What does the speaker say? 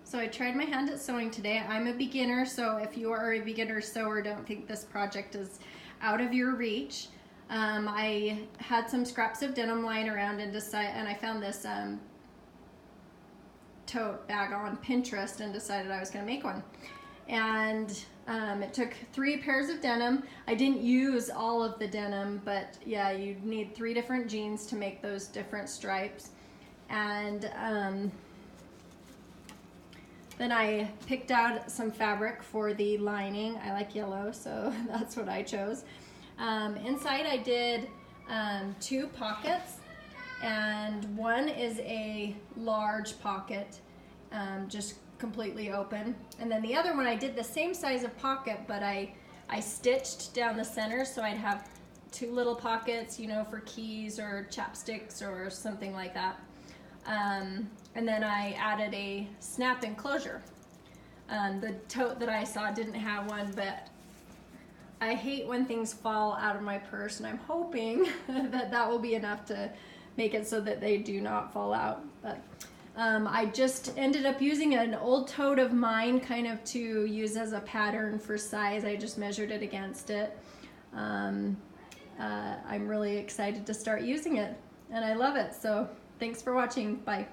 So I tried my hand at sewing today. I'm a beginner, so if you are a beginner sewer, don't think this project is out of your reach. I had some scraps of denim lying around and I found this tote bag on Pinterest and decided I was going to make one. And it took 3 pairs of denim. I didn't use all of the denim, but yeah, you need 3 different jeans to make those different stripes. And then I picked out some fabric for the lining. I like yellow, so that's what I chose. Inside I did 2 pockets, and one is a large pocket, just completely open. And then the other one, I did the same size of pocket, but I stitched down the center, so I'd have 2 little pockets, you know, for keys or chapsticks or something like that. And then I added a snap enclosure. The tote that I saw didn't have one, but I hate when things fall out of my purse, and I'm hoping that will be enough to make it so that they do not fall out. But I just ended up using an old tote of mine kind of to use as a pattern for size. I just measured it against it. I'm really excited to start using it, and I love it. So thanks for watching. Bye.